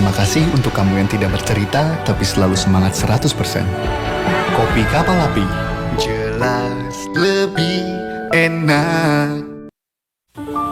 Terima kasih untuk kamu yang tidak bercerita, tapi selalu semangat 100%. Kopi Kapal Api, jelas lebih enak.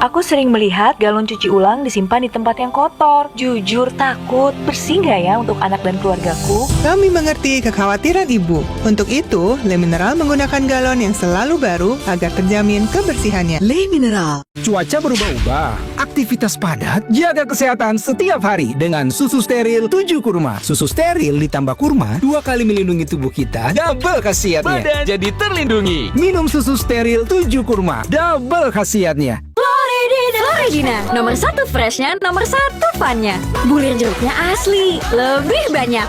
Aku sering melihat galon cuci ulang disimpan di tempat yang kotor. Jujur takut, bersih nggak ya untuk anak dan keluargaku? Kami mengerti kekhawatiran ibu. Untuk itu, Le Mineral menggunakan galon yang selalu baru agar terjamin kebersihannya. Le Mineral. Cuaca berubah-ubah, aktivitas padat, jaga kesehatan setiap hari dengan susu steril 7 kurma. Susu steril ditambah kurma 2 kali melindungi tubuh kita, double khasiatnya. Badan jadi terlindungi. Minum susu steril 7 kurma, double khasiatnya. Floridina, nomor 1 freshnya, nomor 1 funnya. Bulir jeruknya asli, lebih banyak.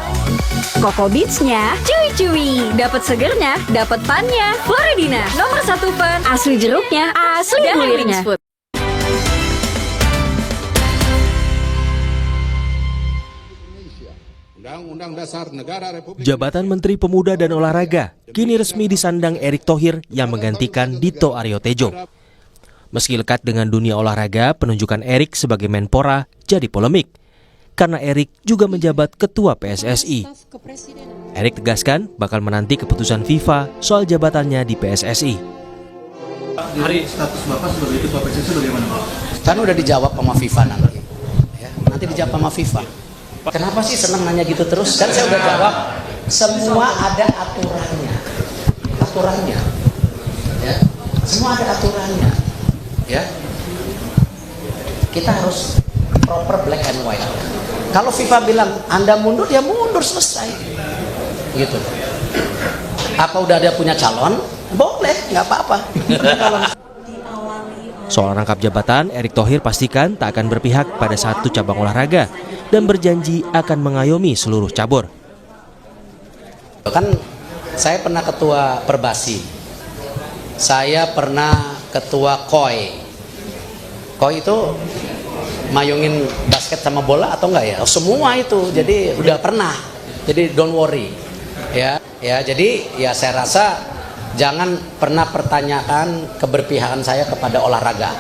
Coco Beats-nya cuy-cuy, dapat segernya, dapat funnya. Floridina, nomor 1 fun, asli jeruknya, asli bulirnya. Jabatan Menteri Pemuda dan Olahraga kini resmi disandang Erick Thohir yang menggantikan Dito Aryo Tejo. Meski lekat dengan dunia olahraga, penunjukan Erick sebagai Menpora jadi polemik. Karena Erick juga menjabat Ketua PSSI. Erick tegaskan bakal menanti keputusan FIFA soal jabatannya di PSSI. Hari status Bapak sebagai Ketua PSSI bagaimana Pak? Kan udah dijawab sama FIFA nanti. Ya, nanti dijawab sama FIFA. Kenapa sih senang nanya gitu terus? Kan saya udah jawab. Semua ada aturannya. Aturannya. Ya. Semua ada aturannya. Ya. Kita harus proper black and white. Kalau FIFA bilang Anda mundur, ya mundur, selesai. Gitu. Apa udah ada punya calon? Boleh, nggak apa-apa. Soal rangkap jabatan, Erick Thohir pastikan tak akan berpihak pada satu cabang olahraga dan berjanji akan mengayomi seluruh cabur. Kan saya pernah ketua Perbasi. Saya pernah ketua KOI. KOI itu mayungin basket sama bola atau enggak ya? Semua itu. Jadi udah pernah. Jadi don't worry. Ya, jadi ya saya rasa jangan pernah pertanyakan keberpihakan saya kepada olahraga.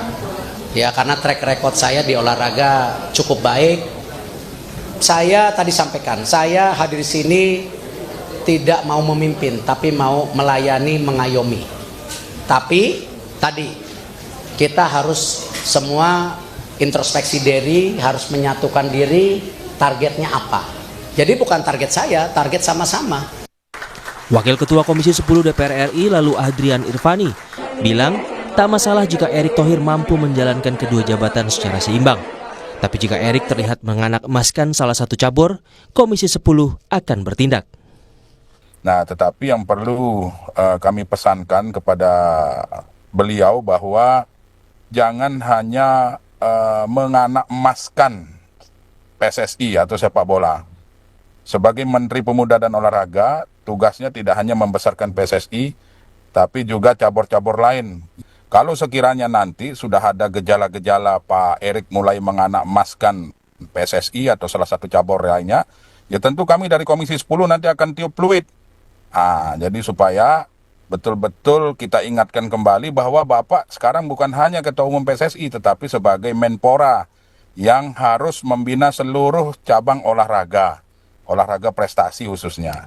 Ya, karena track record saya di olahraga cukup baik. Saya tadi sampaikan, saya hadir di sini tidak mau memimpin, tapi mau melayani, mengayomi. Tapi tadi kita harus semua introspeksi diri, harus menyatukan diri, targetnya apa. Jadi bukan target saya, target sama-sama. Wakil Ketua Komisi 10 DPR RI lalu Adrian Irfani bilang tak masalah jika Erick Thohir mampu menjalankan kedua jabatan secara seimbang. Tapi jika Erick terlihat menganak emaskan salah satu cabur, Komisi 10 akan bertindak. Nah, tetapi yang perlu kami pesankan kepada beliau bahwa jangan hanya menganak emaskan PSSI atau sepak bola. Sebagai Menteri Pemuda dan Olahraga, tugasnya tidak hanya membesarkan PSSI, tapi juga cabur-cabur lain. Kalau sekiranya nanti sudah ada gejala-gejala Pak Erick mulai menganak emaskan PSSI atau salah satu cabur lainnya, ya tentu kami dari Komisi 10 nanti akan tiup fluid. Jadi supaya betul-betul kita ingatkan kembali bahwa Bapak sekarang bukan hanya Ketua Umum PSSI, tetapi sebagai Menpora yang harus membina seluruh cabang olahraga prestasi khususnya.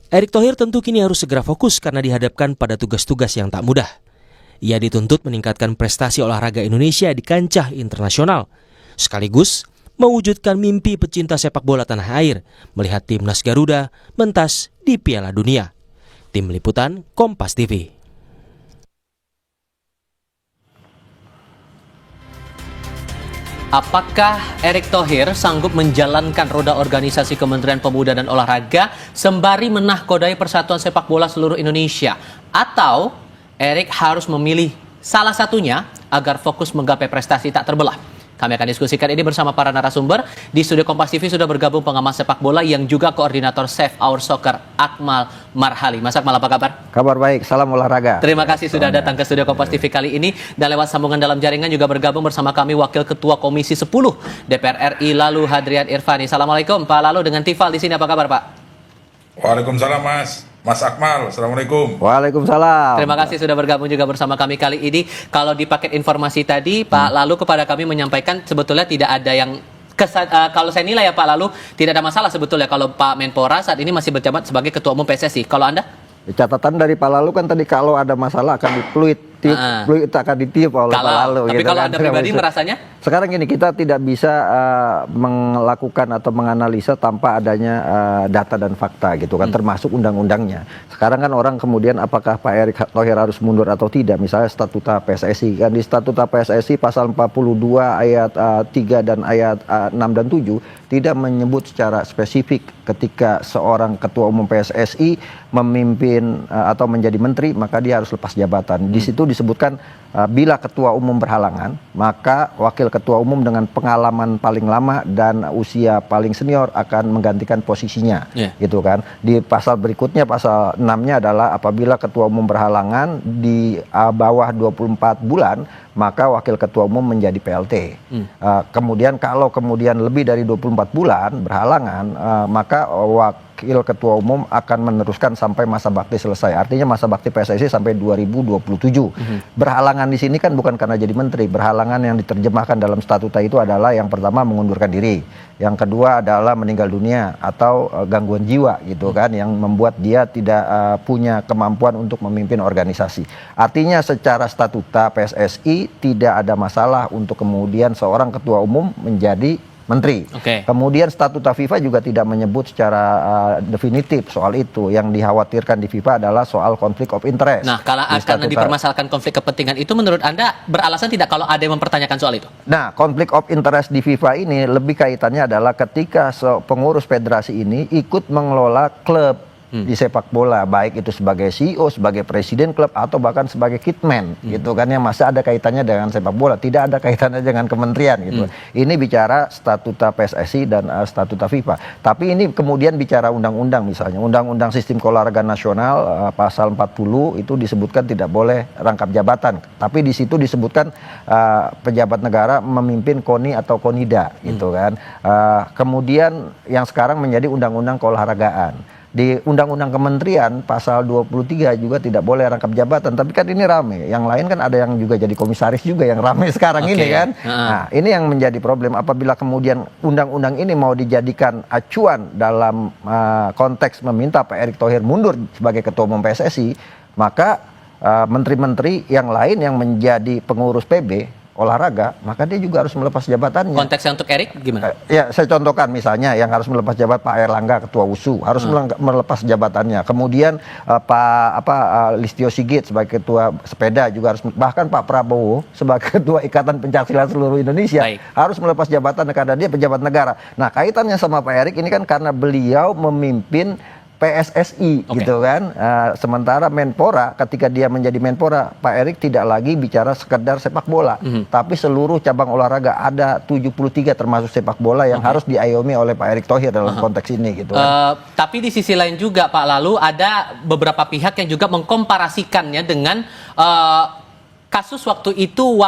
Erick Thohir tentu kini harus segera fokus karena dihadapkan pada tugas-tugas yang tak mudah. Ia dituntut meningkatkan prestasi olahraga Indonesia di kancah internasional, sekaligus mewujudkan mimpi pecinta sepak bola tanah air melihat timnas Garuda mentas di Piala Dunia. Tim Liputan Kompas TV. Apakah Erick Thohir sanggup menjalankan roda organisasi Kementerian Pemuda dan Olahraga sembari menahkodai persatuan sepak bola seluruh Indonesia? Atau Erick harus memilih salah satunya agar fokus menggapai prestasi tak terbelah? Kami akan diskusikan ini bersama para narasumber. Di studio Kompas TV sudah bergabung pengamat sepak bola yang juga koordinator Save Our Soccer, Akmal Marhali. Mas Akmal, apa kabar? Kabar baik, salam olahraga. Terima kasih sudah datang ke studio Kompas TV kali ini. Dan lewat sambungan dalam jaringan juga bergabung bersama kami Wakil Ketua Komisi 10 DPR RI lalu Adrian Irfani. Assalamualaikum Pak Lalu dengan Tifal di sini, apa kabar Pak? Waalaikumsalam Mas Akmal, Assalamualaikum. Waalaikumsalam. Terima kasih sudah bergabung juga bersama kami kali ini. Kalau di paket informasi tadi, Pak Lalu kepada kami menyampaikan sebetulnya tidak ada yang kalau saya nilai ya Pak, lalu tidak ada masalah sebetulnya kalau Pak Menpora saat ini masih berjabat sebagai Ketua Umum PSSI. Kalau Anda? Catatan dari Pak Lalu kan tadi kalau ada masalah akan dipluit itu akan ditiup oleh Pak Lalu. Tapi gitu kalau kan. Anda pribadi merasanya? Sekarang gini, kita tidak bisa melakukan atau menganalisa tanpa adanya data dan fakta gitu kan, termasuk undang-undangnya. Sekarang kan orang kemudian apakah Pak Erick Thohir harus mundur atau tidak, misalnya statuta PSSI. Kan di statuta PSSI pasal 42 ayat 3 dan ayat 6 dan 7 tidak menyebut secara spesifik ketika seorang ketua umum PSSI memimpin atau menjadi menteri, maka dia harus lepas jabatan. Di situ disebutkan bila ketua umum berhalangan, maka wakil ketua umum dengan pengalaman paling lama dan usia paling senior akan menggantikan posisinya, gitu kan. Di pasal berikutnya, pasal 6-nya adalah apabila ketua umum berhalangan di bawah 24 bulan, maka wakil ketua umum menjadi PLT. Kemudian kalau kemudian lebih dari 24 bulan berhalangan, maka wakil ketua umum akan meneruskan sampai masa bakti selesai. Artinya masa bakti PSSI sampai 2027. Berhalangan di sini kan bukan karena jadi menteri. Berhalangan yang diterjemahkan dalam statuta itu adalah yang pertama mengundurkan diri, yang kedua adalah meninggal dunia atau gangguan jiwa gitu kan, yang membuat dia tidak punya kemampuan untuk memimpin organisasi. Artinya secara statuta PSSI tidak ada masalah untuk kemudian seorang ketua umum menjadi menteri. Kemudian statuta FIFA juga tidak menyebut secara definitif soal itu. Yang dikhawatirkan di FIFA adalah soal konflik of interest. Nah, kalau akan dipermasalahkan konflik kepentingan itu, menurut Anda beralasan tidak kalau ada yang mempertanyakan soal itu? Nah, konflik of interest di FIFA ini lebih kaitannya adalah ketika pengurus federasi ini ikut mengelola klub di sepak bola, baik itu sebagai CEO, sebagai presiden klub, atau bahkan sebagai kitman, gitu kan, yang masih ada kaitannya dengan sepak bola, tidak ada kaitannya dengan kementerian, gitu. Ini bicara statuta PSSI dan statuta FIFA. Tapi ini kemudian bicara undang-undang, misalnya undang-undang sistem keolahragaan nasional pasal 40 itu disebutkan tidak boleh rangkap jabatan. Tapi di situ disebutkan pejabat negara memimpin KONI atau KONIDA, gitu kan. Kemudian yang sekarang menjadi undang-undang keolahragaan. Di Undang-Undang Kementerian pasal 23 juga tidak boleh rangkap jabatan. Tapi kan ini rame. Yang lain kan ada yang juga jadi komisaris juga yang rame sekarang ini kan. Nah, ini yang menjadi problem apabila kemudian undang-undang ini mau dijadikan acuan dalam konteks meminta Pak Erick Thohir mundur sebagai ketua umum PSSI, maka menteri-menteri yang lain yang menjadi pengurus PB olahraga, maka dia juga harus melepas jabatannya. Konteksnya untuk Erick gimana? Ya, saya contohkan misalnya yang harus melepas jabatan Pak Erlangga ketua USU harus melepas jabatannya. Kemudian Listio Sigit sebagai ketua sepeda juga harus, bahkan Pak Prabowo sebagai ketua Ikatan Pencaksilat seluruh Indonesia harus melepas jabatan karena dia pejabat negara. Nah, kaitannya sama Pak Erick ini kan karena beliau memimpin PSSI, gitu kan. Sementara Menpora, ketika dia menjadi Menpora, Pak Erick tidak lagi bicara sekedar sepak bola, tapi seluruh cabang olahraga, ada 73 termasuk sepak bola yang harus diayomi oleh Pak Erick Thohir dalam konteks ini, gitu kan. Tapi di sisi lain juga Pak, lalu ada beberapa pihak yang juga mengkomparasikannya dengan kasus waktu itu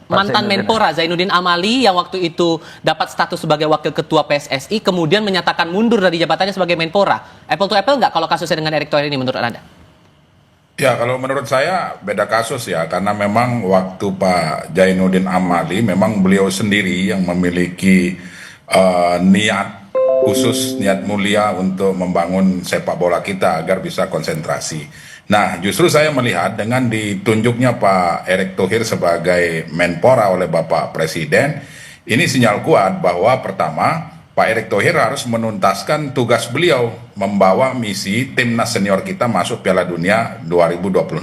mantan Menpora Zainuddin Amali yang waktu itu dapat status sebagai wakil ketua PSSI kemudian menyatakan mundur dari jabatannya sebagai Menpora. Apple to apple nggak kalau kasusnya dengan Erick Thohir ini menurut Anda? Ya, kalau menurut saya beda kasus ya, karena memang waktu Pak Zainuddin Amali memang beliau sendiri yang memiliki niat khusus, niat mulia untuk membangun sepak bola kita agar bisa konsentrasi. Nah, justru saya melihat dengan ditunjuknya Pak Erick Thohir sebagai Menpora oleh Bapak Presiden, ini sinyal kuat bahwa pertama, Pak Erick Thohir harus menuntaskan tugas beliau membawa misi timnas senior kita masuk Piala Dunia 2026.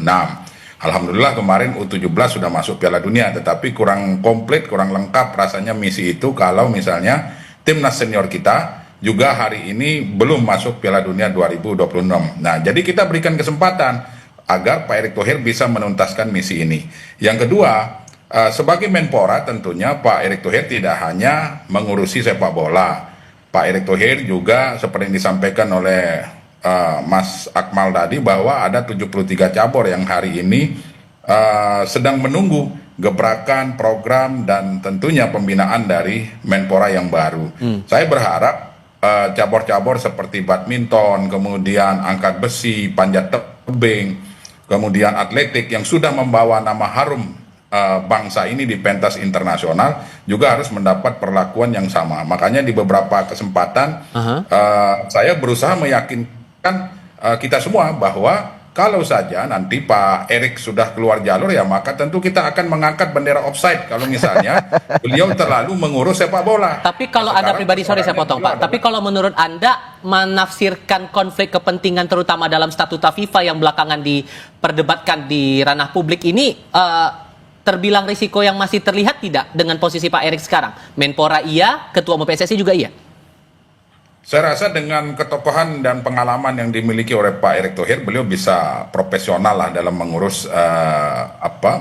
Alhamdulillah kemarin U17 sudah masuk Piala Dunia, tetapi kurang komplit, kurang lengkap rasanya misi itu kalau misalnya timnas senior kita juga hari ini belum masuk Piala Dunia 2026. Nah, jadi kita berikan kesempatan agar Pak Erick Thohir bisa menuntaskan misi ini. Yang kedua, sebagai Menpora tentunya Pak Erick Thohir tidak hanya mengurusi sepak bola. Pak Erick Thohir juga seperti yang disampaikan oleh Mas Akmal tadi bahwa ada 73 cabur yang hari ini sedang menunggu gebrakan, program, dan tentunya pembinaan dari Menpora yang baru. Saya berharap cabur-cabur seperti badminton, kemudian angkat besi, panjat tebing, kemudian atletik yang sudah membawa nama harum bangsa ini di pentas internasional juga harus mendapat perlakuan yang sama. Makanya di beberapa kesempatan saya berusaha meyakinkan kita semua bahwa kalau saja nanti Pak Erik sudah keluar jalur, ya maka tentu kita akan mengangkat bendera offside kalau misalnya beliau terlalu mengurus sepak bola. Tapi kalau Anda pribadi, sorry saya potong Pak, tapi kalau menurut Anda menafsirkan konflik kepentingan terutama dalam statuta FIFA yang belakangan diperdebatkan di ranah publik ini, terbilang risiko yang masih terlihat tidak dengan posisi Pak Erik sekarang? Menpora iya, Ketua Umum PSSI juga iya? Saya rasa dengan ketokohan dan pengalaman yang dimiliki oleh Pak Erick Thohir, beliau bisa profesional lah dalam mengurus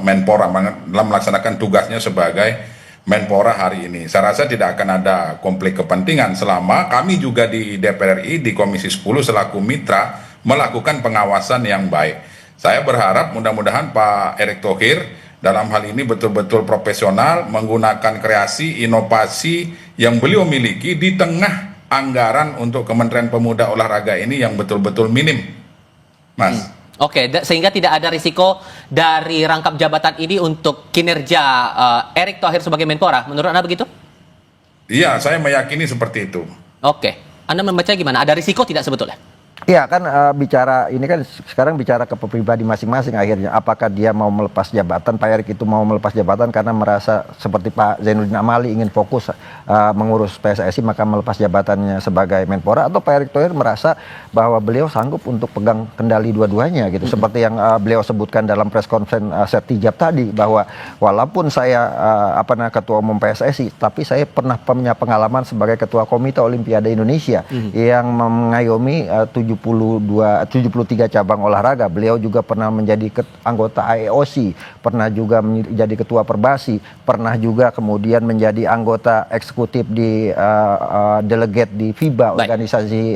Menpora, dalam melaksanakan tugasnya sebagai Menpora hari ini. Saya rasa tidak akan ada konflik kepentingan selama kami juga di DPR RI, di Komisi 10 selaku mitra melakukan pengawasan yang baik. Saya berharap mudah-mudahan Pak Erick Thohir dalam hal ini betul-betul profesional, menggunakan kreasi, inovasi yang beliau miliki di tengah anggaran untuk Kementerian Pemuda Olahraga ini yang betul-betul minim, Mas. Oke, sehingga tidak ada risiko dari rangkap jabatan ini untuk kinerja Erick Thohir sebagai Menpora. Menurut Anda begitu? Iya, saya meyakini seperti itu. Oke, Anda membaca gimana? Ada risiko tidak sebetulnya? Iya kan, bicara ini kan sekarang bicara ke pribadi masing-masing akhirnya. Apakah dia mau melepas jabatan, Pak Erik itu mau melepas jabatan karena merasa seperti Pak Zainuddin Amali ingin fokus mengurus PSSI maka melepas jabatannya sebagai Menpora, atau Pak Erick Thohir merasa bahwa beliau sanggup untuk pegang kendali dua-duanya gitu. Seperti yang beliau sebutkan dalam press conference Sertijab tadi, bahwa walaupun saya Ketua Umum PSSI, tapi saya pernah punya pengalaman sebagai Ketua Komite Olimpiade Indonesia yang mengayomi 73 cabang olahraga. Beliau juga pernah menjadi anggota IOC, pernah juga menjadi ketua Perbasi, pernah juga kemudian menjadi anggota eksekutif di delegate di FIBA, organisasi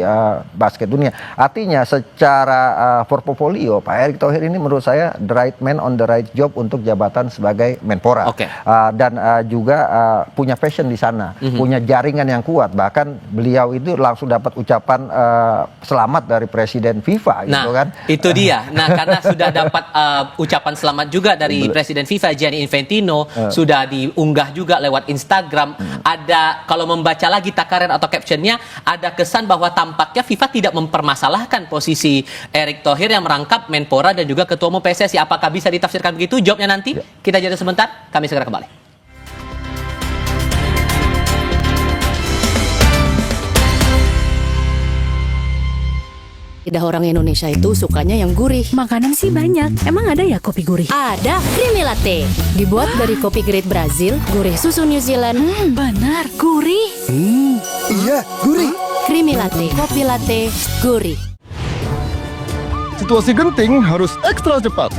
basket dunia. Artinya secara portofolio Pak Erick Thohir ini menurut saya the right man on the right job untuk jabatan sebagai Menpora. Dan juga punya passion di sana, punya jaringan yang kuat. Bahkan beliau itu langsung dapat ucapan selamat dari Presiden FIFA, gitu kan? Itu dia. Nah, karena sudah dapat ucapan selamat juga dari Presiden FIFA Gianni Infantino, sudah diunggah juga lewat Instagram. Ada, kalau membaca lagi takaran atau captionnya, ada kesan bahwa tampaknya FIFA tidak mempermasalahkan posisi Erick Thohir yang merangkap Menpora dan juga Ketua Umum PSSI. Apakah bisa ditafsirkan begitu? Jawabnya nanti. Kita jeda sebentar. Kami segera kembali. Lidah orang Indonesia itu sukanya yang gurih. Makanan sih banyak. Emang ada ya kopi gurih? Ada, Creamy Latte. Dibuat dari kopi grade Brazil, gurih susu New Zealand. Benar, gurih. Iya, gurih. Creamy Latte, kopi latte, gurih. Situasi genting harus ekstra cepat.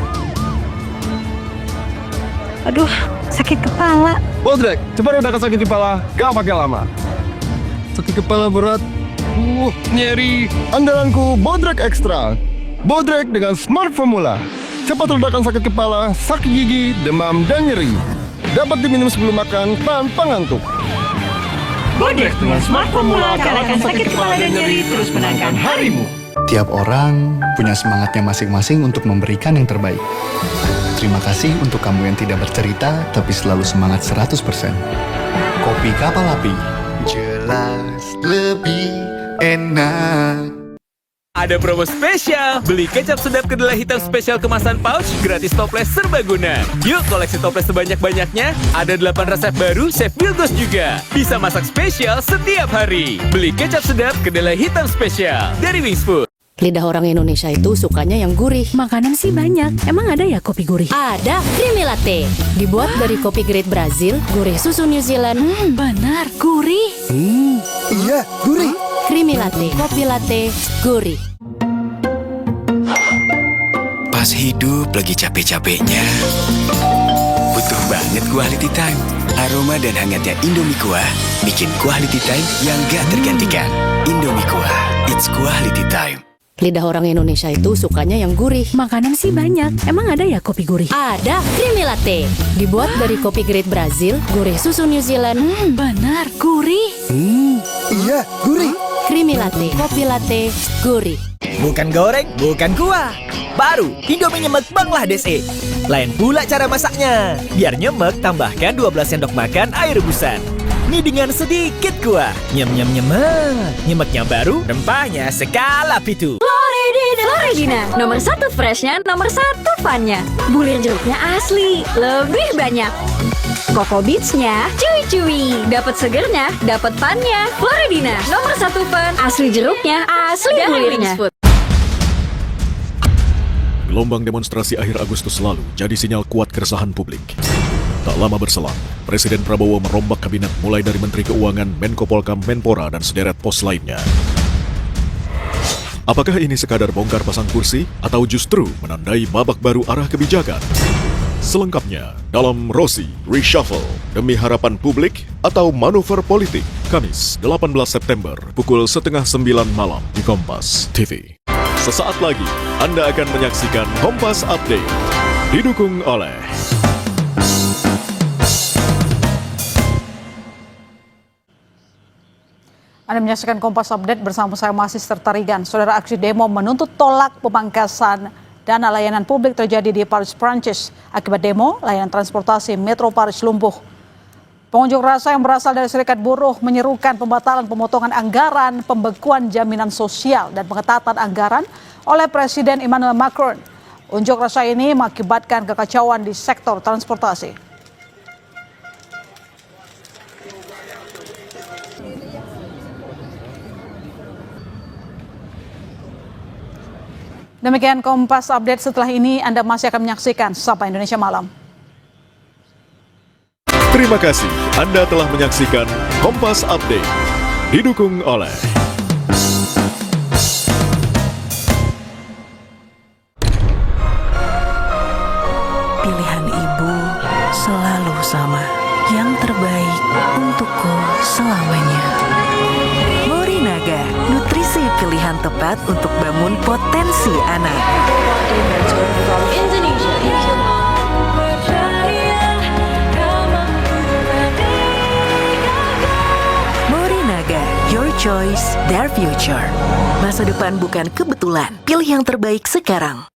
Aduh, sakit kepala. Bodrek, cepat redakan sakit kepala, gak pakai lama. Sakit kepala berat, nyeri. Andalanku Bodrek Extra. Bodrek dengan Smart Formula. Cepat redakan sakit kepala, sakit gigi, demam, dan nyeri. Dapat diminum sebelum makan tanpa ngantuk. Bodrek dengan Smart Formula kalahkan sakit kepala dan nyeri, terus menangkan harimu. Tiap orang punya semangatnya masing-masing untuk memberikan yang terbaik. Terima kasih untuk kamu yang tidak bercerita, tapi selalu semangat 100%. Kopi Kapal Api. Jelas lebih enak. Ada promo spesial, beli kecap sedap kedelai hitam spesial kemasan pouch, gratis toples serbaguna. Yuk koleksi toples sebanyak-banyaknya, ada 8 resep baru Chef Wilgos juga. Bisa masak spesial setiap hari. Beli kecap sedap kedelai hitam spesial dari Wings Food. Lidah orang Indonesia itu sukanya yang gurih. Makanan sih banyak. Emang ada ya kopi gurih? Ada, Creamy Latte. Dibuat dari kopi grade Brazil, gurih susu New Zealand. Benar, gurih. Iya, gurih. Creamy Latte, kopi latte, gurih. Pas hidup lagi capek-capeknya, butuh banget quality time. Aroma dan hangatnya Indomie Kuah bikin quality time yang gak tergantikan. Indomie Kuah, it's quality time. Lidah orang Indonesia itu sukanya yang gurih. Makanan sih banyak. Emang ada ya kopi gurih? Ada, Creamy Latte. Dibuat dari kopi grade Brazil, gurih susu New Zealand. Benar, gurih. Iya, gurih. Creamy Latte, kopi latte, gurih. Bukan goreng, bukan kuah. Baru, Indomie nyemek Bangladesh. Lain pula cara masaknya. Biar nyemek, tambahkan 12 sendok makan air rebusan. Mie dengan sedikit kuah. Nyem-nyem nyemek. Nyemeknya baru, rempahnya skala pitu. Floridina, nomor 1 freshnya, nomor 1 funnya. Bulir jeruknya asli, lebih banyak. Coco Beats-nya cuy-cuy, dapat segernya, dapat funnya. Floridina, nomor 1 fun, asli jeruknya, asli bulirnya. Gelombang demonstrasi akhir Agustus lalu jadi sinyal kuat keresahan publik. Tak lama berselang, Presiden Prabowo merombak kabinet mulai dari Menteri Keuangan, Menko Polkam, Menpora, dan sederet pos lainnya. Apakah ini sekadar bongkar pasang kursi atau justru menandai babak baru arah kebijakan? Selengkapnya dalam Rossi Reshuffle demi harapan publik atau manuver politik, Kamis 18 September pukul 8:30 malam di Kompas TV. Sesaat lagi Anda akan menyaksikan Kompas Update didukung oleh Anda menyaksikan Kompas Update bersama saya Masis Tertarigan. Saudara, aksi demo menuntut tolak pemangkasan dana layanan publik terjadi di Paris, Prancis. Akibat demo, layanan transportasi Metro Paris lumpuh. Pengunjuk rasa yang berasal dari serikat buruh menyerukan pembatalan pemotongan anggaran, pembekuan jaminan sosial, dan pengetatan anggaran oleh Presiden Emmanuel Macron. Unjuk rasa ini mengakibatkan kekacauan di sektor transportasi. Demikian Kompas Update. Setelah ini Anda masih akan menyaksikan Sapa Indonesia Malam. Terima kasih Anda telah menyaksikan Kompas Update didukung oleh pilihan ibu selalu sama, yang terbaik untukku selamanya. Morinaga, nutrisi pilihan tepat untuk bangun potensi anak. Morinaga, your choice, their future. Masa depan bukan kebetulan, pilih yang terbaik sekarang.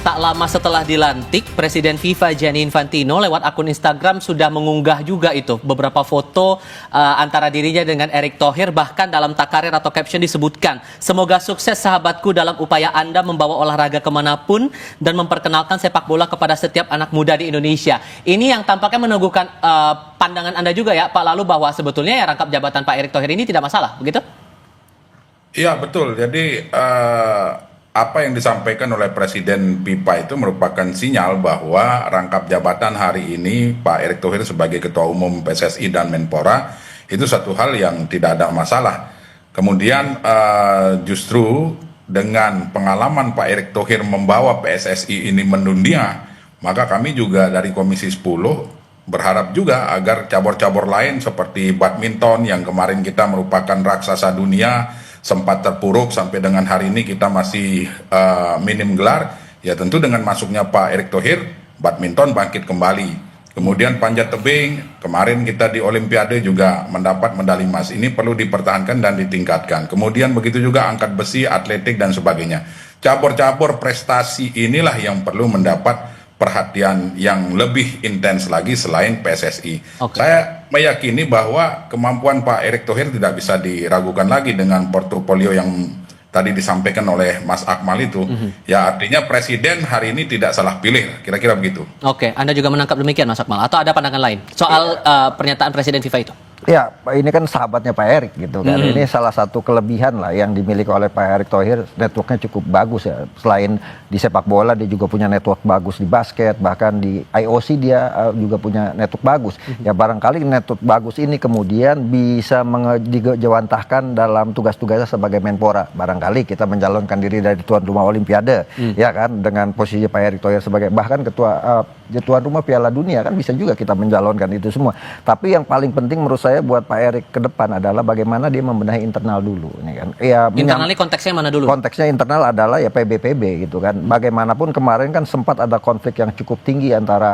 Tak lama setelah dilantik, Presiden FIFA Gianni Infantino lewat akun Instagram sudah mengunggah juga itu beberapa foto antara dirinya dengan Erick Thohir, bahkan dalam takarir atau caption disebutkan, "Semoga sukses sahabatku dalam upaya Anda membawa olahraga kemanapun dan memperkenalkan sepak bola kepada setiap anak muda di Indonesia." Ini yang tampaknya meneguhkan pandangan Anda juga ya Pak, lalu bahwa sebetulnya ya rangkap jabatan Pak Erick Thohir ini tidak masalah, begitu? Iya betul, jadi apa yang disampaikan oleh Presiden FIFA itu merupakan sinyal bahwa rangkap jabatan hari ini Pak Erick Thohir sebagai Ketua Umum PSSI dan Menpora itu satu hal yang tidak ada masalah. Kemudian justru dengan pengalaman Pak Erick Thohir membawa PSSI ini mendunia, maka kami juga dari Komisi 10 berharap juga agar cabur-cabur lain seperti badminton yang kemarin kita merupakan raksasa dunia, sempat terpuruk sampai dengan hari ini kita masih minim gelar, ya tentu dengan masuknya Pak Erick Thohir, badminton bangkit kembali. Kemudian panjat tebing, kemarin kita di Olimpiade juga mendapat medali emas, ini perlu dipertahankan dan ditingkatkan. Kemudian begitu juga angkat besi, atletik dan sebagainya. Cabur-cabur prestasi inilah yang perlu mendapat perhatian yang lebih intens lagi selain PSSI. Saya meyakini bahwa kemampuan Pak Erick Thohir tidak bisa diragukan lagi dengan portofolio yang tadi disampaikan oleh Mas Akmal itu. Ya artinya Presiden hari ini tidak salah pilih, kira-kira begitu. Oke, Anda juga menangkap demikian Mas Akmal, atau ada pandangan lain soal pernyataan Presiden FIFA itu? Ya, ini kan sahabatnya Pak Erick gitu kan. Ini salah satu kelebihan lah yang dimiliki oleh Pak Erick Thohir, networknya cukup bagus ya. Selain di sepak bola, dia juga punya network bagus di basket, bahkan di IOC dia juga punya network bagus. Ya barangkali network bagus ini kemudian bisa dijawantahkan dalam tugas-tugasnya sebagai Menpora. Barangkali kita mencalonkan diri dari tuan rumah Olimpiade, ya kan, dengan posisi Pak Erick Thohir sebagai bahkan ketua tuan rumah Piala Dunia kan bisa juga kita mencalonkan itu semua. Tapi yang paling penting menurut saya buat Pak Erick ke depan adalah bagaimana dia membenahi internal dulu, ini kan. Ya, internalnya konteksnya mana dulu? Konteksnya internal adalah ya PBPB gitu kan. Bagaimanapun kemarin kan sempat ada konflik yang cukup tinggi antara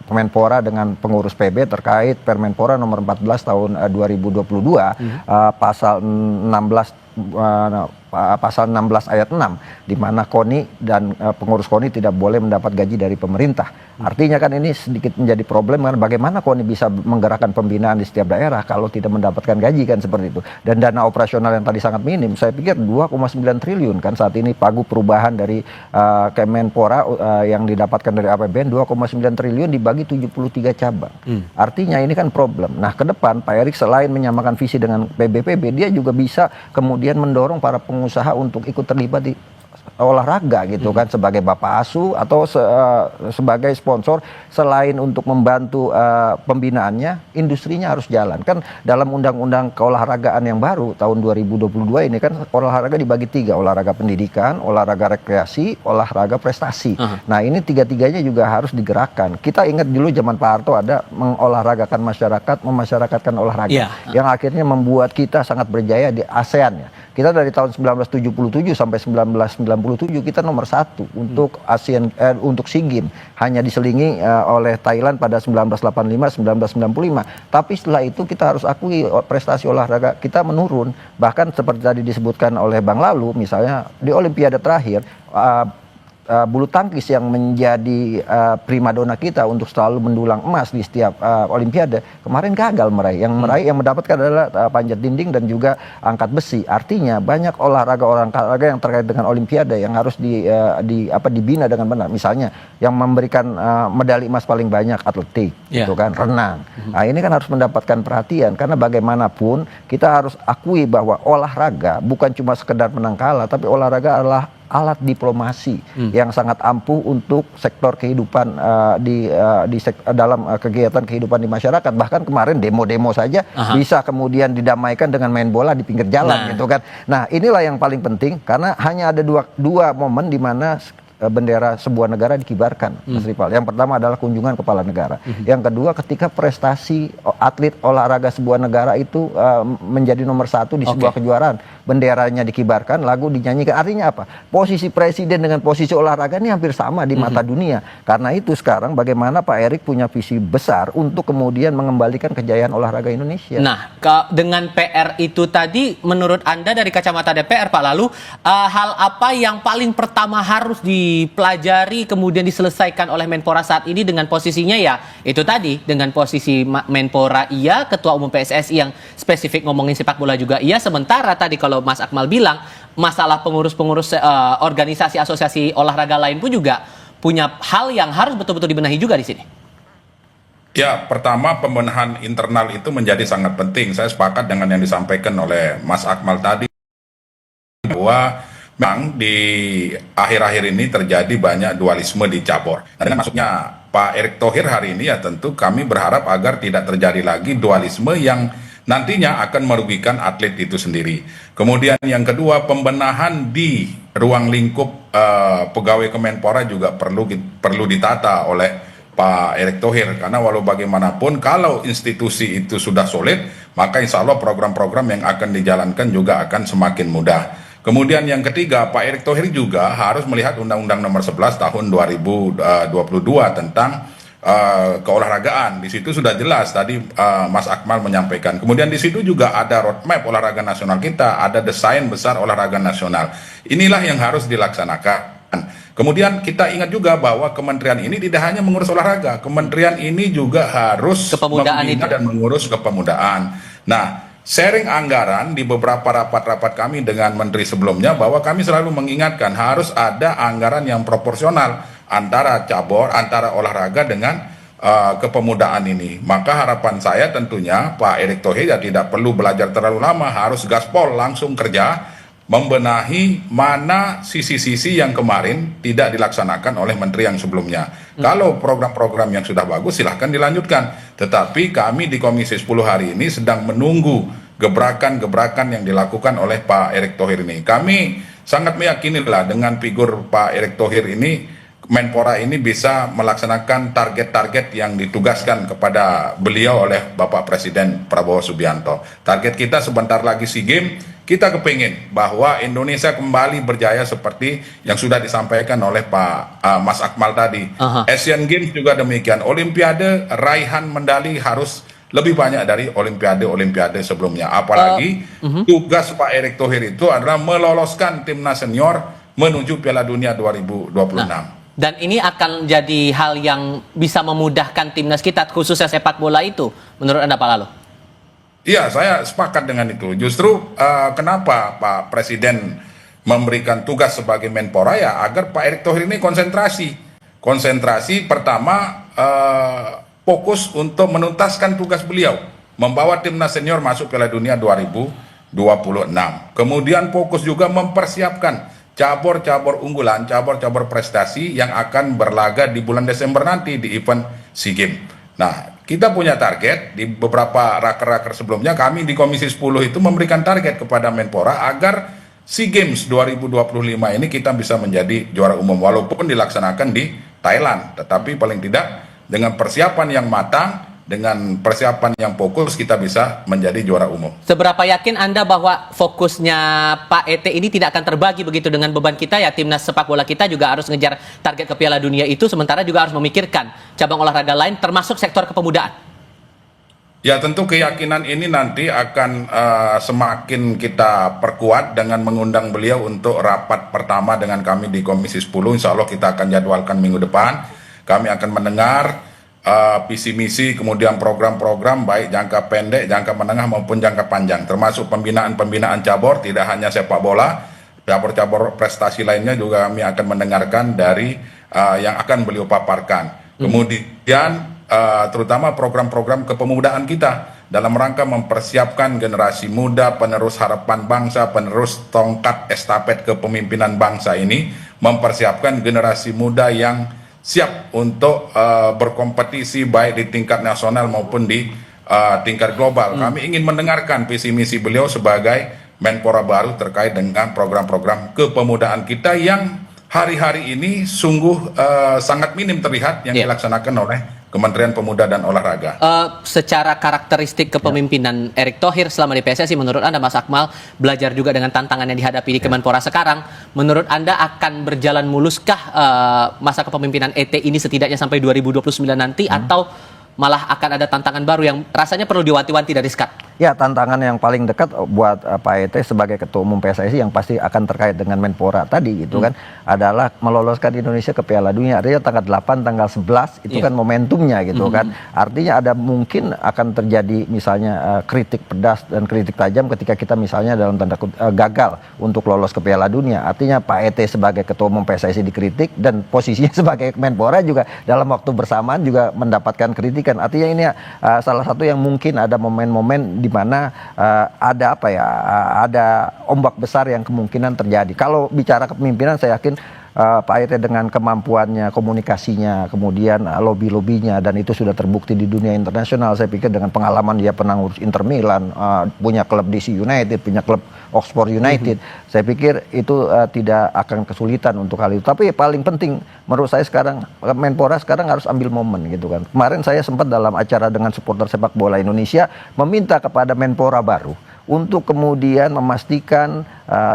Kemenpora dengan pengurus PB terkait Permenpora nomor 14 tahun 2022 pasal 16 pasal 16 ayat 6 di mana KONI dan pengurus KONI tidak boleh mendapat gaji dari pemerintah. Artinya kan ini sedikit menjadi problem kan, bagaimana KONI bisa menggerakkan pembinaan di setiap daerah kalau tidak mendapatkan gaji kan, seperti itu. Dan dana operasional yang tadi sangat minim, saya pikir 2,9 triliun kan saat ini pagu perubahan dari Kemenpora yang didapatkan dari APBN 2,9 triliun dibagi 73 cabang. Artinya ini kan problem. Nah, ke depan Pak Erik selain menyamakan visi dengan PBPB, dia juga bisa kemudian mendorong para pengusaha untuk ikut terlibat di olahraga gitu kan, sebagai bapak asuh atau sebagai sponsor. Selain untuk membantu pembinaannya, industrinya harus jalan kan. Dalam undang-undang keolahragaan yang baru tahun 2022 ini kan olahraga dibagi 3, olahraga pendidikan, olahraga rekreasi, olahraga prestasi. Nah, ini tiga-tiganya juga harus digerakkan. Kita ingat dulu zaman Pak Harto ada mengolahragakan masyarakat, memasyarakatkan olahraga yang akhirnya membuat kita sangat berjaya di ASEAN ya. Kita dari tahun 1977 sampai 1997 kita nomor 1 untuk untuk SEA Games, hanya diselingi oleh Thailand pada 1985, 1995. Tapi setelah itu kita harus akui prestasi olahraga kita menurun. Bahkan seperti tadi disebutkan oleh Bang Lalu, misalnya di Olimpiade terakhir bulu tangkis yang menjadi primadona kita untuk selalu mendulang emas di setiap Olimpiade kemarin gagal meraih. Yang mendapatkan adalah panjat dinding dan juga angkat besi. Artinya banyak olahraga yang terkait dengan Olimpiade yang harus dibina dengan benar. Misalnya yang memberikan medali emas paling banyak atletik, gitu kan, renang. Nah, ini kan harus mendapatkan perhatian karena bagaimanapun kita harus akui bahwa olahraga bukan cuma sekedar menang kalah, tapi olahraga adalah alat diplomasi yang sangat ampuh untuk sektor kehidupan dalam kegiatan kehidupan di masyarakat. Bahkan kemarin demo-demo saja bisa kemudian didamaikan dengan main bola di pinggir jalan gitu kan. Nah, inilah yang paling penting karena hanya ada dua momen di mana bendera sebuah negara dikibarkan, Mas Ripal. Yang pertama adalah kunjungan kepala negara. Yang kedua ketika prestasi atlet olahraga sebuah negara itu menjadi nomor 1 di sebuah kejuaraan, benderanya dikibarkan, lagu dinyanyikan. Artinya apa? Posisi presiden dengan posisi olahraga ini hampir sama di mata dunia. Karena itu sekarang bagaimana Pak Erik punya visi besar untuk kemudian mengembalikan kejayaan olahraga Indonesia. Nah, dengan PR itu tadi, menurut Anda dari kacamata DPR, Pak Lalu, hal apa yang paling pertama harus dipelajari kemudian diselesaikan oleh Menpora saat ini dengan posisinya ya itu tadi, dengan posisi Menpora iya, Ketua Umum PSSI yang spesifik ngomongin sepak bola juga iya, sementara tadi kalau Mas Akmal bilang masalah pengurus-pengurus organisasi asosiasi olahraga lain pun juga punya hal yang harus betul-betul dibenahi juga di sini. Ya, pertama pembenahan internal itu menjadi sangat penting. Saya sepakat dengan yang disampaikan oleh Mas Akmal tadi bahwa memang di akhir-akhir ini terjadi banyak dualisme di cabur. Nah, dengan masuknya Pak Erick Thohir hari ini ya tentu kami berharap agar tidak terjadi lagi dualisme yang nantinya akan merugikan atlet itu sendiri. Kemudian yang kedua, pembenahan di ruang lingkup pegawai Kemenpora juga perlu ditata oleh Pak Erick Thohir, karena walau bagaimanapun kalau institusi itu sudah solid, maka insya Allah program-program yang akan dijalankan juga akan semakin mudah. Kemudian yang ketiga, Pak Erick Thohir juga harus melihat Undang-Undang Nomor 11 Tahun 2022 tentang keolahragaan. Di situ sudah jelas tadi Mas Akmal menyampaikan. Kemudian di situ juga ada roadmap olahraga nasional kita, ada desain besar olahraga nasional. Inilah yang harus dilaksanakan. Kemudian kita ingat juga bahwa kementerian ini tidak hanya mengurus olahraga, kementerian ini juga harus membina dan mengurus kepemudaan. Nah, sharing anggaran di beberapa rapat-rapat kami dengan menteri sebelumnya bahwa kami selalu mengingatkan harus ada anggaran yang proporsional antara cabur, antara olahraga dengan kepemudaan ini. Maka harapan saya tentunya Pak Erick Thohir ya tidak perlu belajar terlalu lama, harus gaspol langsung kerja membenahi mana sisi-sisi yang kemarin tidak dilaksanakan oleh menteri yang sebelumnya. Kalau program-program yang sudah bagus silahkan dilanjutkan. Tetapi kami di Komisi 10 hari ini sedang menunggu gebrakan-gebrakan yang dilakukan oleh Pak Erick Thohir ini. Kami sangat meyakinilah dengan figur Pak Erick Thohir ini, Menpora ini bisa melaksanakan target-target yang ditugaskan kepada beliau oleh Bapak Presiden Prabowo Subianto. Target kita sebentar lagi SEA Games, kita kepingin bahwa Indonesia kembali berjaya seperti yang sudah disampaikan oleh Pak Mas Akmal tadi. Asian Games juga demikian. Olimpiade, raihan medali harus lebih banyak dari olimpiade sebelumnya. Apalagi tugas Pak Erick Thohir itu adalah meloloskan timnas senior menuju Piala Dunia 2026. Dan ini akan jadi hal yang bisa memudahkan timnas kita, khususnya sepak bola itu, menurut Anda Pak Lalo? Iya, saya sepakat dengan itu. Justru kenapa Pak Presiden memberikan tugas sebagai Menpora ya agar Pak Erick Thohir ini konsentrasi pertama fokus untuk menuntaskan tugas beliau, membawa timnas senior masuk Piala Dunia 2026. Kemudian fokus juga mempersiapkan cabur-cabur unggulan, cabur-cabur prestasi yang akan berlaga di bulan Desember nanti di event SEA Games. Nah, kita punya target di beberapa raker-raker sebelumnya, kami di Komisi 10 itu memberikan target kepada Menpora agar SEA Games 2025 ini kita bisa menjadi juara umum walaupun dilaksanakan di Thailand, tetapi paling tidak dengan persiapan yang matang, dengan persiapan yang fokus kita bisa menjadi juara umum. Seberapa yakin Anda bahwa fokusnya Pak ET ini tidak akan terbagi begitu dengan beban kita ya, timnas sepak bola kita juga harus ngejar target ke Piala Dunia itu, sementara juga harus memikirkan cabang olahraga lain termasuk sektor kepemudaan? Ya tentu keyakinan ini nanti akan semakin kita perkuat dengan mengundang beliau untuk rapat pertama dengan kami di Komisi 10. Insya Allah kita akan jadwalkan minggu depan. Kami akan mendengar visi misi, kemudian program-program baik jangka pendek, jangka menengah maupun jangka panjang, termasuk pembinaan cabur, tidak hanya sepak bola, cabur-cabur prestasi lainnya juga kami akan mendengarkan dari yang akan beliau paparkan. Kemudian terutama program-program kepemudaan kita dalam rangka mempersiapkan generasi muda, penerus harapan bangsa, penerus tongkat estafet kepemimpinan bangsa ini, mempersiapkan generasi muda yang siap untuk berkompetisi baik di tingkat nasional maupun di tingkat global. Kami ingin mendengarkan visi misi beliau sebagai Menpora baru terkait dengan program-program kepemudaan kita yang hari-hari ini sungguh sangat minim terlihat yang dilaksanakan oleh Kementerian Pemuda dan Olahraga. Secara karakteristik kepemimpinan Erick Thohir selama di PSSI, menurut Anda Mas Akmal, belajar juga dengan tantangan yang dihadapi di Kemenpora sekarang, menurut Anda akan berjalan muluskah masa kepemimpinan ET ini setidaknya sampai 2029 nanti, atau malah akan ada tantangan baru yang rasanya perlu diwanti-wanti dari Skat? Ya, tantangan yang paling dekat buat Pak ET sebagai Ketua Umum PSSI yang pasti akan terkait dengan Menpora tadi gitu kan, adalah meloloskan Indonesia ke Piala Dunia. Artinya tanggal 8, tanggal 11 itu kan momentumnya gitu kan. Artinya ada mungkin akan terjadi misalnya kritik pedas dan kritik tajam ketika kita misalnya dalam tanda kutip gagal untuk lolos ke Piala Dunia. Artinya Pak ET sebagai Ketua Umum PSSI dikritik dan posisinya sebagai Menpora juga dalam waktu bersamaan juga mendapatkan kritikan. Artinya ini salah satu yang mungkin ada momen-momen di mana ada ada ombak besar yang kemungkinan terjadi. Kalau bicara kepemimpinan, saya yakin Pak ET dengan kemampuannya, komunikasinya, kemudian lobby-lobbynya, dan itu sudah terbukti di dunia internasional. Saya pikir dengan pengalaman dia pernah ngurus Inter Milan, punya klub DC United, punya klub Oxford United, saya pikir itu tidak akan kesulitan untuk hal itu. Tapi paling penting menurut saya sekarang, Menpora sekarang harus ambil momen gitu kan. Kemarin saya sempat dalam acara dengan supporter sepak bola Indonesia meminta kepada Menpora baru untuk kemudian memastikan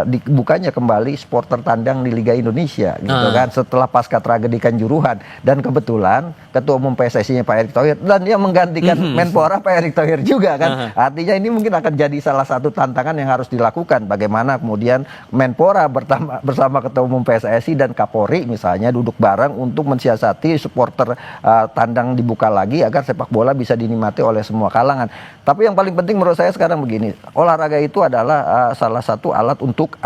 dibukanya kembali supporter tandang di Liga Indonesia gitu kan, setelah pasca tragedi Kanjuruhan. Dan kebetulan Ketua Umum PSSI-nya Pak Erick Thohir, dan dia menggantikan Menpora Pak Erick Thohir juga kan. Artinya ini mungkin akan jadi salah satu tantangan yang harus dilakukan, bagaimana kemudian Menpora bersama Ketua Umum PSSI dan Kapolri misalnya duduk bareng untuk mensiasati supporter tandang dibuka lagi agar sepak bola bisa dinikmati oleh semua kalangan. Tapi yang paling penting menurut saya sekarang begini, olahraga itu adalah salah satu alat untuk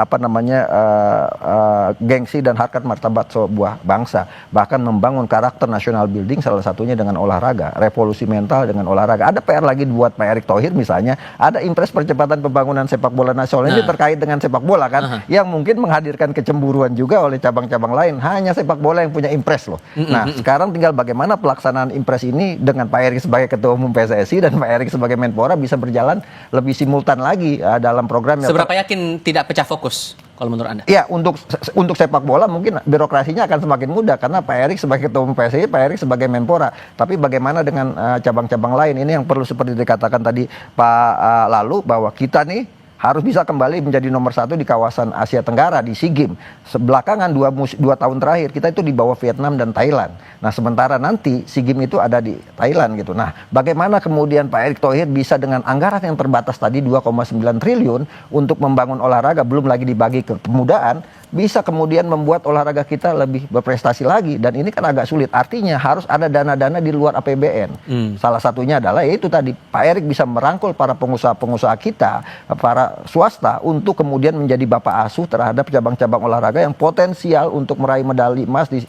gengsi dan harkat martabat sebuah bangsa, bahkan membangun karakter national building, salah satunya dengan olahraga, revolusi mental dengan olahraga. Ada PR lagi buat Pak Erick Thohir misalnya, ada impres percepatan pembangunan sepak bola nasional ini terkait dengan sepak bola kan, yang mungkin menghadirkan kecemburuan juga oleh cabang-cabang lain. Hanya sepak bola yang punya impres loh. Nah, sekarang tinggal bagaimana pelaksanaan impres ini dengan Pak Erick sebagai Ketua Umum PSSI dan Pak Erick sebagai Menpora bisa berjalan lebih simultan lagi dalam program. Seberapa yakin tidak pecah fokus kalau menurut Anda? Ya, untuk sepak bola mungkin birokrasinya akan semakin mudah karena Pak Erick sebagai Ketua Umum PSSI, Pak Erick sebagai Menpora. Tapi bagaimana dengan cabang-cabang lain, ini yang perlu seperti dikatakan tadi Pak Lalu, bahwa kita nih harus bisa kembali menjadi nomor 1 di kawasan Asia Tenggara di SEA Games. Belakangan 2 tahun terakhir kita itu di bawah Vietnam dan Thailand. Nah sementara nanti SEA Games itu ada di Thailand gitu. Nah bagaimana kemudian Pak Erick Thohir bisa dengan anggaran yang terbatas tadi 2,9 triliun untuk membangun olahraga, belum lagi dibagi ke pemudaan, bisa kemudian membuat olahraga kita lebih berprestasi lagi. Dan ini kan agak sulit, artinya harus ada dana-dana di luar APBN. Salah satunya adalah yaitu tadi Pak Erick bisa merangkul para pengusaha-pengusaha kita, para swasta untuk kemudian menjadi bapak asuh terhadap cabang-cabang olahraga yang potensial untuk meraih medali emas di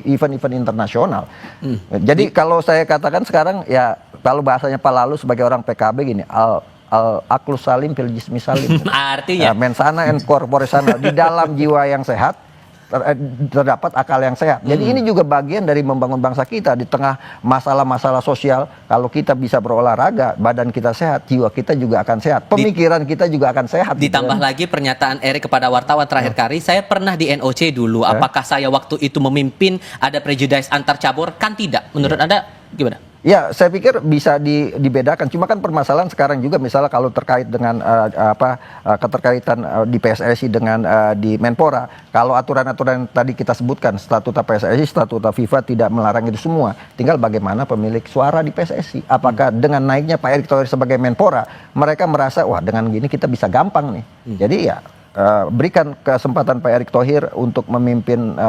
event-event internasional. Jadi kalau saya katakan sekarang ya, kalau bahasanya Pak Lalu sebagai orang PKB gini, al-aqlu salim fil jismi salim. Artinya mensana and corpore sana, di dalam jiwa yang sehat terdapat akal yang sehat. Jadi ini juga bagian dari membangun bangsa kita di tengah masalah-masalah sosial. Kalau kita bisa berolahraga, badan kita sehat, jiwa kita juga akan sehat, pemikiran kita juga akan sehat. Ditambah lagi pernyataan Erick kepada wartawan terakhir kali, saya pernah di NOC dulu, apakah saya waktu itu memimpin ada prejudice antar cabur? Kan tidak. Menurut Anda gimana? Ya, saya pikir bisa dibedakan. Cuma kan permasalahan sekarang juga, misalnya kalau terkait dengan keterkaitan di PSSI dengan di Menpora, kalau aturan-aturan tadi kita sebutkan, statuta PSSI, statuta FIFA tidak melarang itu semua. Tinggal bagaimana pemilik suara di PSSI. Apakah dengan naiknya Pak Erick Thohir sebagai Menpora, mereka merasa wah dengan gini kita bisa gampang nih. Jadi ya berikan kesempatan Pak Erick Thohir untuk memimpin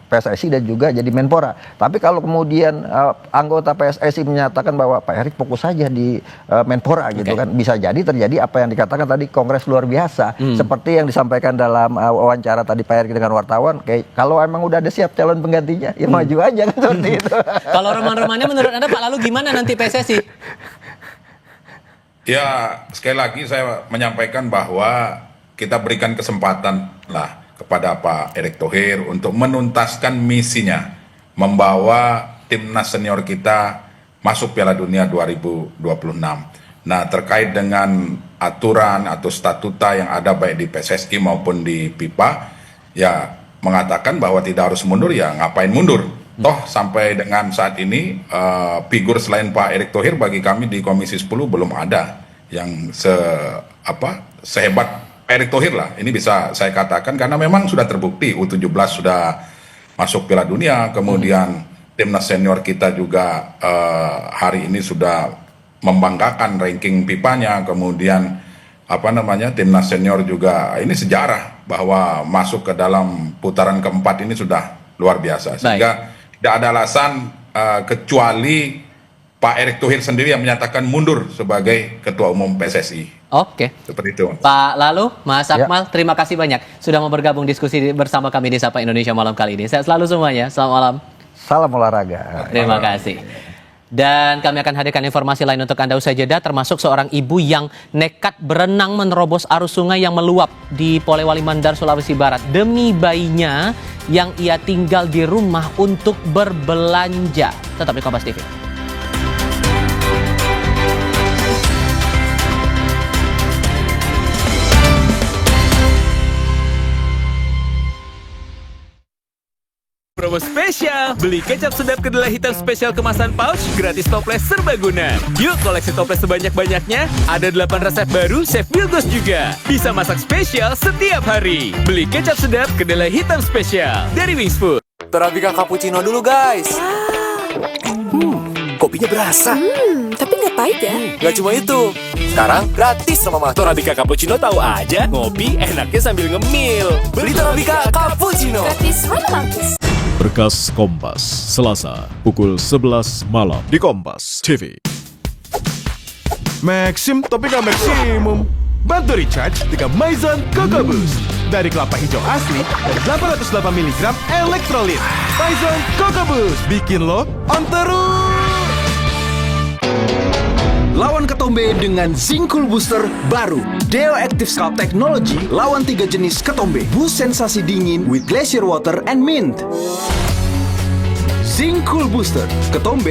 PSSI dan juga jadi Menpora. Tapi kalau kemudian anggota PSSI menyatakan bahwa Pak Erick fokus saja di Menpora gitu kan, bisa jadi terjadi apa yang dikatakan tadi, kongres luar biasa. Seperti yang disampaikan dalam wawancara tadi Pak Erick dengan wartawan, kayak kalau emang udah ada siap calon penggantinya, ya maju aja kan seperti itu. Kalau roman-romannya menurut Anda Pak Lalu gimana nanti PSSI? Ya, sekali lagi saya menyampaikan bahwa kita berikan kesempatan lah kepada Pak Erick Thohir untuk menuntaskan misinya, membawa timnas senior kita masuk Piala Dunia 2026. Nah, terkait dengan aturan atau statuta yang ada baik di PSSI maupun di FIFA, ya mengatakan bahwa tidak harus mundur, ya ngapain mundur? Toh sampai dengan saat ini figur selain Pak Erick Thohir bagi kami di Komisi 10 belum ada yang sehebat Erick Thohir lah, ini bisa saya katakan karena memang sudah terbukti U17 sudah masuk Piala Dunia, kemudian timnas senior kita juga hari ini sudah membanggakan ranking FIFA-nya, kemudian timnas senior juga ini sejarah bahwa masuk ke dalam putaran keempat ini sudah luar biasa, sehingga tidak ada alasan kecuali Pak Erick Thohir sendiri yang menyatakan mundur sebagai Ketua Umum PSSI. Oke. Seperti itu. Pak Lalu, Mas Akmal, terima kasih banyak sudah mau bergabung diskusi bersama kami di Sapa Indonesia malam kali ini. Sehat selalu semuanya. Selamat malam. Salam olahraga. Terima kasih. Dan kami akan hadirkan informasi lain untuk Anda usai jeda, termasuk seorang ibu yang nekat berenang menerobos arus sungai yang meluap di Polewali Mandar, Sulawesi Barat demi bayinya yang ia tinggal di rumah untuk berbelanja. Tetap di Kompas TV. Promo spesial, beli kecap sedap kedelai hitam spesial kemasan pouch, gratis toples serbaguna. Yuk koleksi toples sebanyak-banyaknya, ada 8 resep baru Chef Vilgos juga. Bisa masak spesial setiap hari. Beli kecap sedap kedelai hitam spesial dari Wings Food. Torabika cappuccino dulu guys. Kopinya berasa. Tapi nggak pahit ya? Gak cuma itu, sekarang gratis sama Mas. Torabika cappuccino tahu aja, ngopi enaknya sambil ngemil. Beli Torabika cappuccino. Gratis romantis. Berkas Kompas, Selasa, pukul 11 malam di Kompas TV. Maxim tapi nggak maksimum. Bantu recharge dengan Maison Coco Boost. Dari kelapa hijau asli dan 808 mg elektrolit. Maison Coco Boost bikin lo on terus. Lawan ketombe dengan Zinc Booster baru. Deo Active Scalp Technology lawan 3 jenis ketombe. Boost sensasi dingin with glacier water and mint. Zinc Booster, ketombe